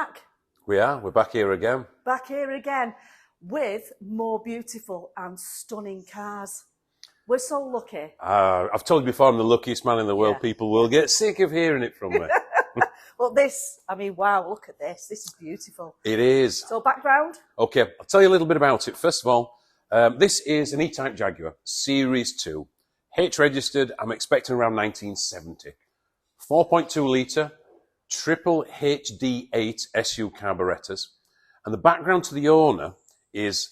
back. We are. We're back here again. Back here again with more beautiful and stunning cars. We're so lucky. I've told you before, I'm the luckiest man in the world. Yeah. People will get sick of hearing it from me. Well, this, I mean, wow, look at this. This is beautiful. It is. So background? Okay, I'll tell you a little bit about it. First of all, this is an E-Type Jaguar, Series 2. H-registered, I'm expecting around 1970. 4.2 litre, triple HD8 SU carburetors. And the background to the owner is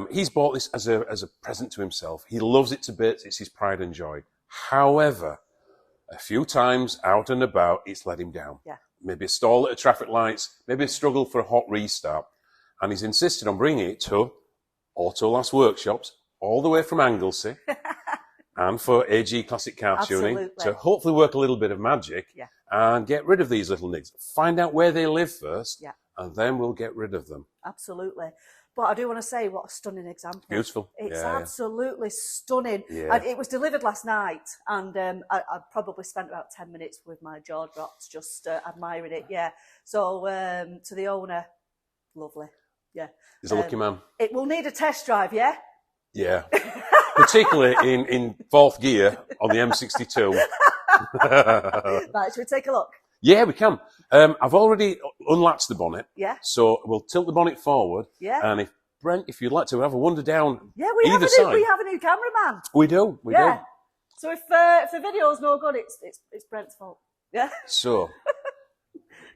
he's bought this as a present to himself. He loves it to bits. It's his pride and joy. However, a few times out and about, it's let him down. Yeah. Maybe a stall at a traffic lights, maybe a struggle for a hot restart. And he's insisted on bringing it to Auto Last Workshops, all the way from Anglesey, and for AG Classic Car Tuning, to hopefully work a little bit of magic and get rid of these little nigs. Find out where they live first, and then we'll get rid of them. Absolutely. But I do want to say, what a stunning example. Beautiful. It's absolutely stunning. Yeah. And it was delivered last night, and I probably spent about 10 minutes with my jaw dropped, just admiring it. Yeah. So to the owner, lovely. Yeah. He's a lucky man. It will need a test drive, yeah? Yeah. Particularly in fourth gear on the M62. Right, should we take a look? Yeah, we can. I've already unlatched the bonnet. Yeah. So we'll tilt the bonnet forward. Yeah. And if Brent, if you'd like to have a wander down we have a new cameraman. We do. We do. So if the video's no good, it's Brent's fault. Yeah. So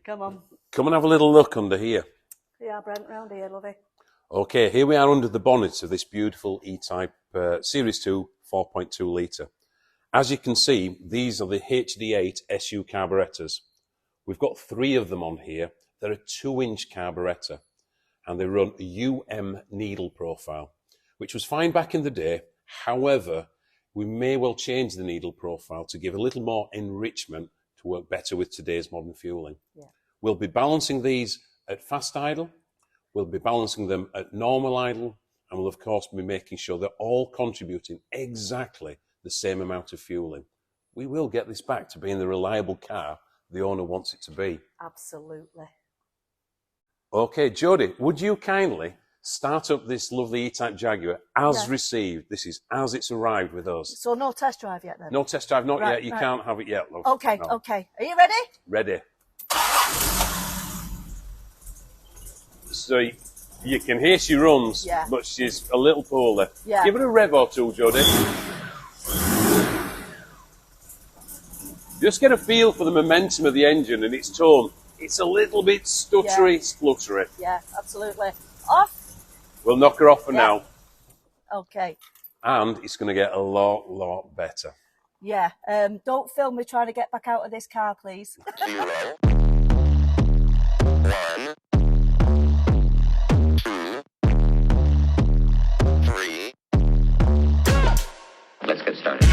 come on. Come and have a little look under here. Yeah, Brent, round here, lovey. Okay, here we are under the bonnet of this beautiful E-Type Series 2 4.2 litre. As you can see, these are the HD8 SU carburetors. We've got 3 of them on here. They're a 2-inch carburetor, and they run a UM needle profile, which was fine back in the day. However, we may well change the needle profile to give a little more enrichment to work better with today's modern fueling. Yeah. We'll be balancing these at fast idle, we'll be balancing them at normal idle, and we'll of course be making sure they're all contributing exactly the same amount of fueling. We will get this back to being the reliable car the owner wants it to be. Absolutely. Okay, Jodie, would you kindly start up this lovely E-Type Jaguar as received? This is as it's arrived with us. So no test drive yet then? No test drive, not yet. You can't have it yet, love. Okay, no. Okay. Are you ready? Ready. So you can hear she runs, but she's a little poorly. Yeah. Give her a rev or two, Jodie. Just get a feel for the momentum of the engine and its tone. It's a little bit stuttery, spluttery. Yeah, absolutely. Off? We'll knock her off for now. Okay. And it's going to get a lot better. Yeah. Don't film me trying to get back out of this car, please. 0, 1, 2, 3. Let's get started.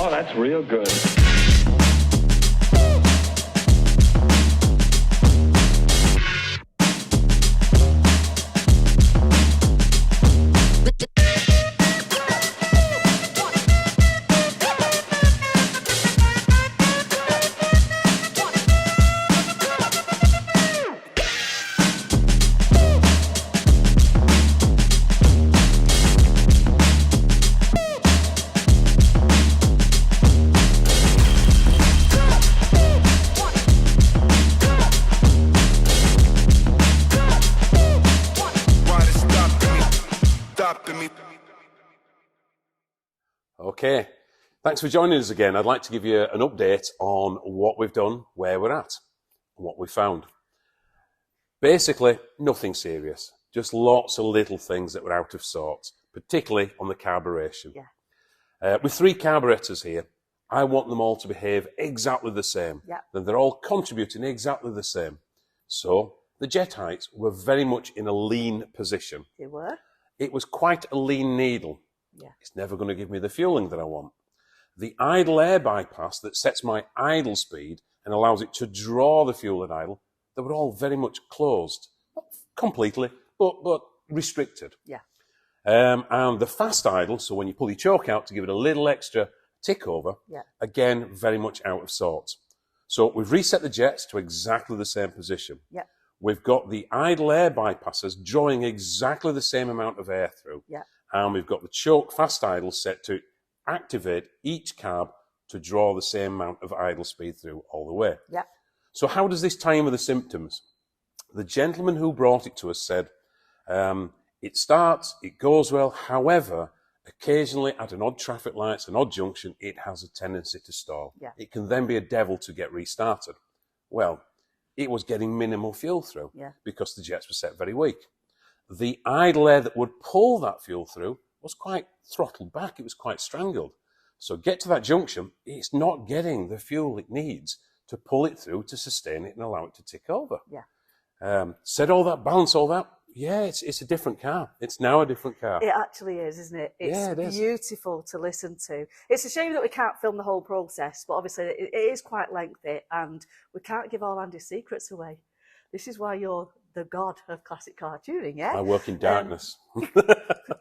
Oh, that's real good. Okay, thanks for joining us again. I'd like to give you an update on what we've done, where we're at, and what we found. Basically, nothing serious, just lots of little things that were out of sorts, particularly on the carburation. With 3 carburetors here, I want them all to behave exactly the same. Then they're all contributing exactly the same. So the jet heights were very much in a lean position. They were? It was quite a lean needle. It's never going to give me the fueling that I want. The idle air bypass that sets my idle speed and allows it to draw the fuel at idle, they were all very much closed. Not completely, but restricted. Yeah. And the fast idle, so when you pull your choke out to give it a little extra tick over, Yeah. again, very much out of sorts. So we've reset the jets to exactly the same position. Yeah. We've got the idle air bypassers drawing exactly the same amount of air through. Yeah. And we've got the choke fast idle set to activate each carb to draw the same amount of idle speed through all the way. Yeah. So how does this tie in with the symptoms? The gentleman who brought it to us said, it starts, it goes well, however, occasionally at an odd traffic lights, an odd junction, it has a tendency to stall. Yeah. It can then be a devil to get restarted. Well, it was getting minimal fuel through because the jets were set very weak. The idle air that would pull that fuel through was quite throttled back. It was quite strangled. So get to that junction, it's not getting the fuel it needs to pull it through to sustain it and allow it to tick over. Yeah. Said all that, balance all that. Yeah, it's a different car. It's now a different car. It actually is, isn't it? It's it is. Beautiful to listen to. It's a shame that we can't film the whole process, but obviously it is quite lengthy and we can't give all Andy's secrets away. This is why you're the god of classic car tuning, yeah? I work in darkness.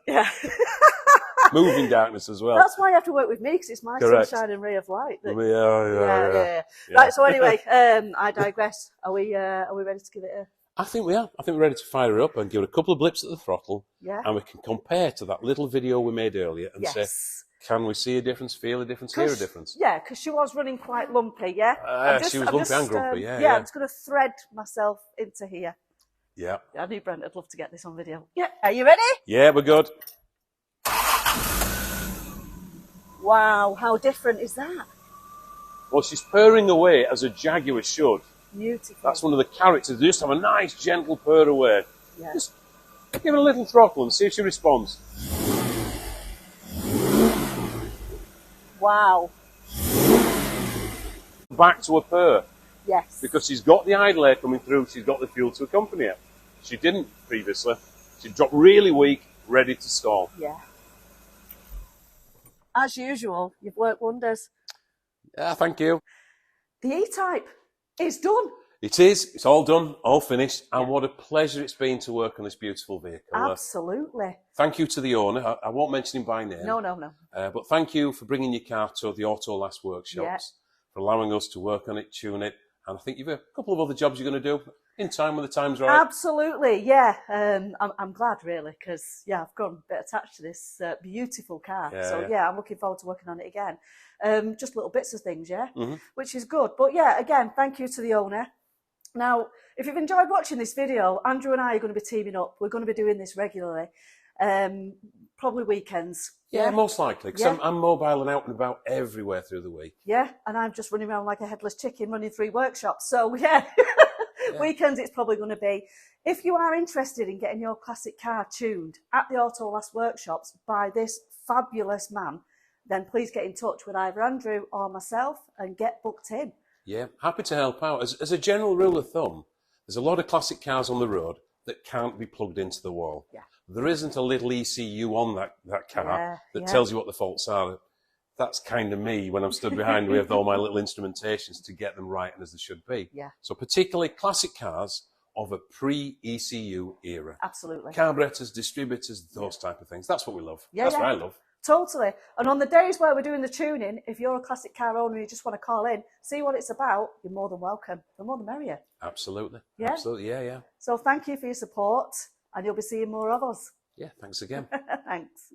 Yeah. Move in darkness as well. That's why you have to work with me, because it's my Correct. sunshine and ray of light. Yeah. Right, so anyway, I digress. Are we ready to give it a... I think we are. I think we're ready to fire her up and give it a couple of blips at the throttle. Yeah. And we can compare to that little video we made earlier and say, can we see a difference, feel a difference, hear a difference? Yeah, because she was running quite lumpy, yeah? She was lumpy and grumpy, Yeah, I'm just going to thread myself into here. Yeah. I knew Brent would love to get this on video. Yeah, are you ready? Yeah, we're good. Wow, how different is that? Well, she's purring away as a Jaguar should. Beautiful. That's one of the characters. They just have a nice, gentle purr away. Yeah. Just give it a little throttle and see if she responds. Wow. Back to a purr. Yes. Because she's got the idle air coming through, she's got the fuel to accompany it. She didn't previously. She dropped really weak, ready to stall. Yeah. As usual, you've worked wonders. Yeah, thank you. The E-Type is done. It is. It's all done, all finished, and what a pleasure it's been to work on this beautiful vehicle. Absolutely. Thank you to the owner. I won't mention him by name. No. But thank you for bringing your car to the Auto Last workshops, for allowing us to work on it, tune it, and I think you've a couple of other jobs you're going to do in time when the time's right. Absolutely, yeah. I'm glad, really, because, I've gotten a bit attached to this beautiful car. I'm looking forward to working on it again. Just little bits of things, which is good. But, again, thank you to the owner. Now, if you've enjoyed watching this video, Andrew and I are going to be teaming up. We're going to be doing this regularly, probably weekends. Yeah, most likely, because I'm mobile and out and about everywhere through the week. Yeah, and I'm just running around like a headless chicken running 3 workshops. So, weekends it's probably going to be. If you are interested in getting your classic car tuned at the Auto Last workshops by this fabulous man, then please get in touch with either Andrew or myself and get booked in. Yeah, happy to help out. As a general rule of thumb, there's a lot of classic cars on the road that can't be plugged into the wall. Yeah. There isn't a little ECU on that car that tells you what the faults are. That's kind of me when I'm stood behind with all my little instrumentations to get them right and as they should be. Yeah. So particularly classic cars of a pre-ECU era. Absolutely. Carburetors, distributors, those type of things. That's what we love. Yeah, that's what I love. Totally. And on the days where we're doing the tuning, if you're a classic car owner and you just want to call in, see what it's about, you're more than welcome. The more the merrier. Absolutely. Yeah. Absolutely. Yeah. So thank you for your support, and you'll be seeing more of us. Yeah. Thanks again. Thanks.